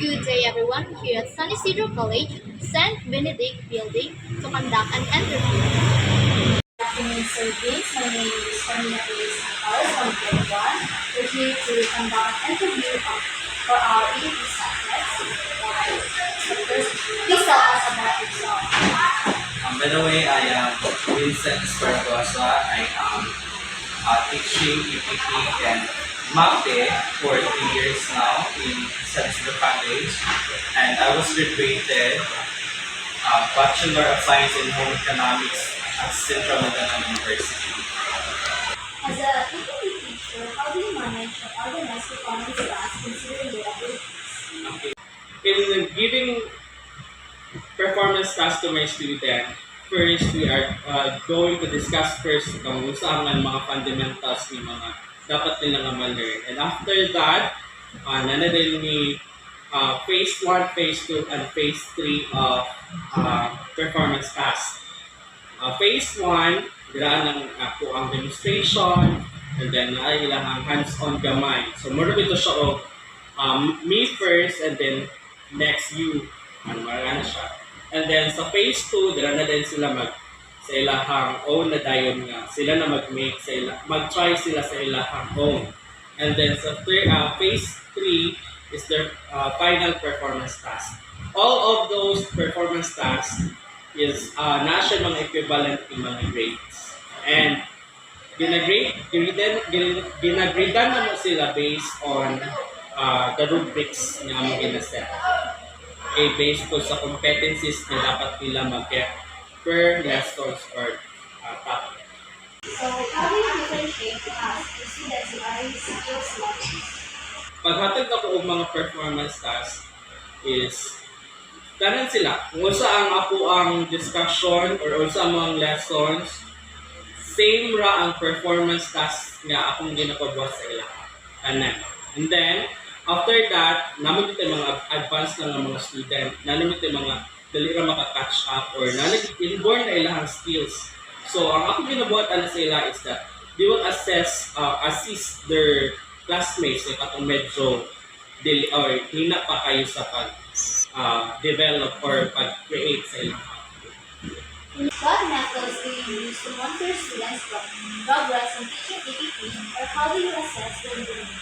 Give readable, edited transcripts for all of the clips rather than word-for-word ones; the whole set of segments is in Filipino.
Good day everyone, here at San Isidro College, St. Benedict Building to conduct an interview. Good afternoon, Sir James. My name is Camila Reyes Santos from grade 1. We're here to conduct an interview for our EAP subjects. So first, please tell us about yourself. By the way, I am Vincent Espargosa. I am teaching EPP and MAPE for 3 years now in San Isidro College. And I was graduated Bachelor of Science in Home Economics at Central Mindanao University. As a EPP teacher, how do you manage or organize the common class considering your abilities? In giving performance task to my student, first we are going to discuss first kung saan ang mga fundamentals ng mga dapat nilang ma-learn. And after that, nanadin ni phase 1, phase 2, and phase 3 of performance task. Phase 1, diraan ng ako ang demonstration, and then ilang ang hands-on gamay. So, mura ito siya o me first, and then next you. Marana siya. And then sa phase 2, dira na din sila sa ilahang own na dayon nga. Sila na mag-try sila sa ilahang own. And then sa phase 3 is their final performance task. All of those performance tasks is national equivalent in mga grades. And ginagradean na mo sila based on the rubrics na mga ginaset. Okay, based po sa competencies na dapat nila mag-get per lessons or topic. So, how do you differentiate the task to students who are in skills levels? Paghatag ako og mga performance tasks is tanan sila. Kung sa ang ako ang discussion or sa mga lessons, same ra ang performance task nga akong ginapagawa sa ila. Tanan. And then, after that, naman dito mga advanced na mga student, naman dito mga dali ra maka-catch up or inborn na ilang skills. So, ang ako ginabuhat sa ila is that they will assist their classmates na katong medyo or hina pa kayo sa pag-develop or pag-create sa ilang. What methods do you use to monitor students' progress in teaching EPP, or how do you assess their learning?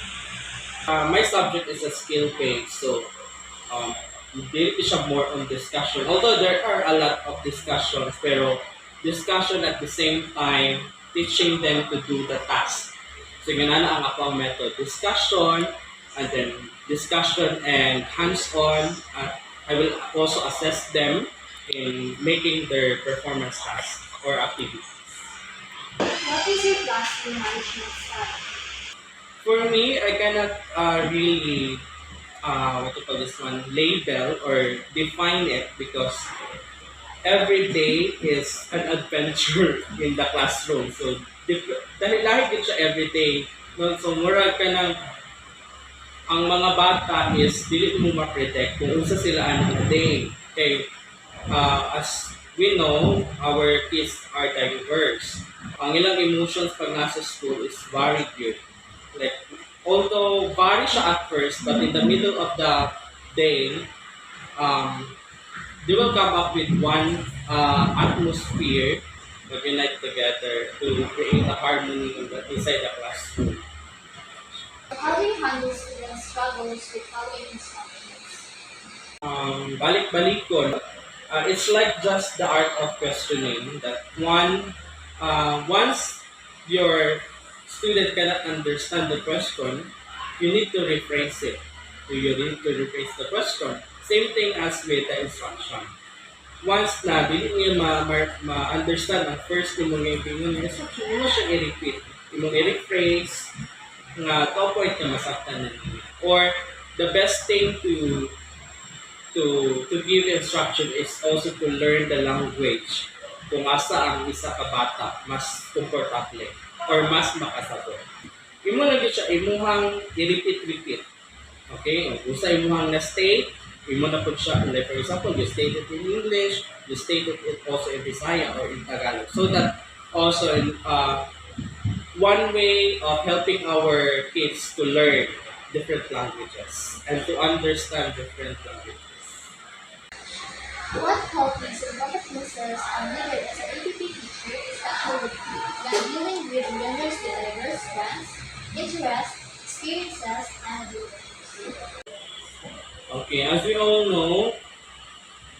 My subject is a skill page, so dito siya more on discussion. Although there are a lot of discussions, pero discussion at the same time, teaching them to do the task. So ganun ang ako ang method. Discussion, and then discussion and hands-on. I will also assess them in making their performance tasks or activities. What is your classroom management style? For me, I cannot really label or define it because every day is an adventure in the classroom. So, dahil lahat din siya every day. No? So, murag ka ng ang mga bata is dili mo ma-predict kung unsa sila anong day. Okay, as we know, our kids are diverse. Ang ilang emotions pag nasa school is very good. Like, although vary siya at first, but in the middle of the day, they will come up with one atmosphere that unite together to create a harmony inside the classroom. How do you handle students' struggles with following instructions? Balik-balikon. It's like just the art of questioning that once your student cannot understand the question, you need to rephrase it. You need to rephrase the question. Same thing as with the instruction. Once na dili niyo ma-understand ang first imong instruction, mo siya i-repeat. Imong i-rephrase nga to point na masaktan na niyo. Or the best thing to give instruction is also to learn the language kung asa ang isa ka bata mas komportable or mas makasagot. Imo lang siya imuhang i-repeat. Okay? Kung sa imuhang na-state, imo na po siya. Like for example, you stated in English, you stated it also in Bisaya or in Tagalog. So that also one way of helping our kids to learn different languages and to understand different languages. What qualities or competences are needed as an APP teacher, especially when dealing with learners with diverse strengths, interests, experiences, and abilities? Okay, as we all know,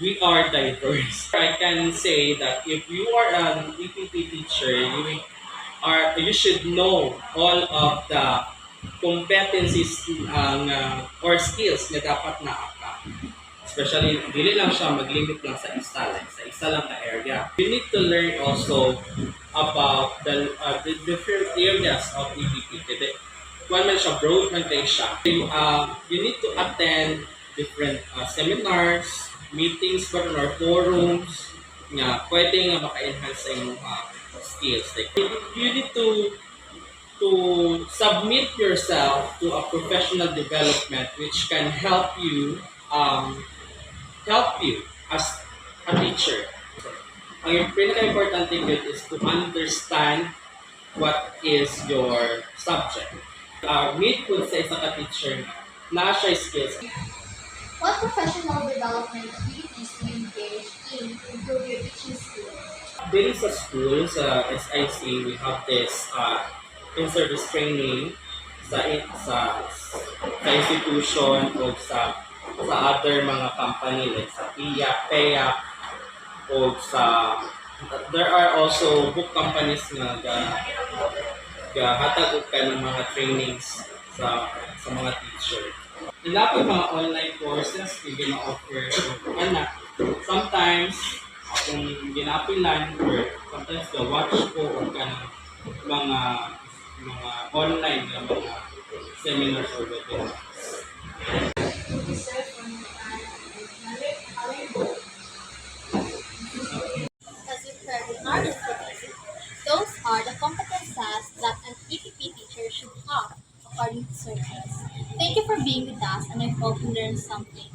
we are diverse. I can say that if you are an EPP teacher, you should know all of the competencies or skills na dapat na-apply. Especially, dili lang siya mag-limit lang sa isa, like sa isa lang na area. You need to learn also about the different areas of EPP. Kung man siya, broad man kayo siya. You need to attend different seminars, meetings, or forums nga pwede nga maka-enhance sa inyong skills. Like, you need to submit yourself to a professional development which can help you as a teacher. Ang pinaka-importante yun is to understand what is your subject. Need po sa isang ka-teacher na siya skills. What professional development activities do you engage in to improve your teaching skills? Dili sa school, sa SIC, we have this in-service training sa institution o sa other mga company like sa PEA, o there are also book companies nga hatag ka ng mga trainings sa mga teacher. Ilapit mga online courses yung gina-offer anak. Sometimes, kung ginapilan or sometimes watch ko o ka ng mga online na mga seminars or webinars. As you've heard in our discussion, those are the competences that an EPP teacher should have according to surveys. Thank you for being with us, and I hope you learned something.